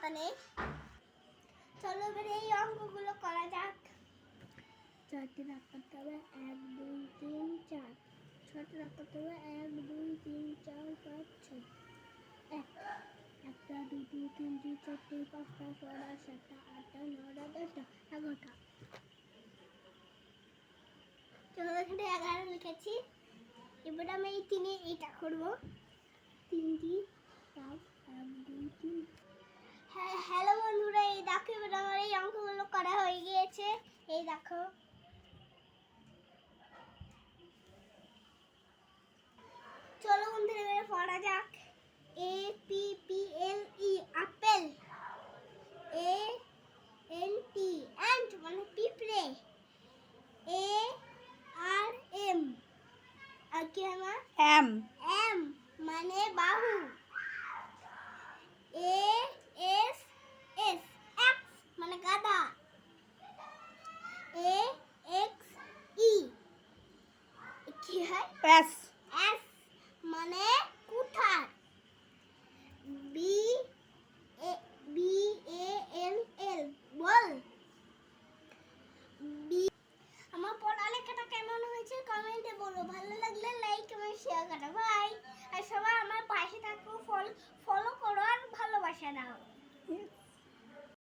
টাকা নেই। চলো এবার এই অঙ্কগুলো করা যাক। 4টি ভাগ করতে হবে 1 2 3 4, 6টি ভাগ করতে হবে 1 2 3 4 5 6, 1 1টা 2টি 3টি 4টি 5টা 6টা 7টা 8টা 9টা 10টা 11টা। চলো এখানে 11 লিখেছি। এবার আমি এই তিনে এইটা করবো। 3টি ভাগ 1 2 3। হ্যাঁ হ্যালো বন্ধুরা, এই দেখো এবার আমার এই অঙ্কগুলো করা হয়ে গিয়েছে। এই দেখো চলো বন্ধুরা এবার পড়া যাক। A P P L E apple, A N T ant মানে পিঁপড়ে, এ আর এম আর কি আমার এম এম মানে বাহু, এ এস এস এক্স মানে গাধা, এ এক্স ই কি হয় এস এস মানে কুঠার,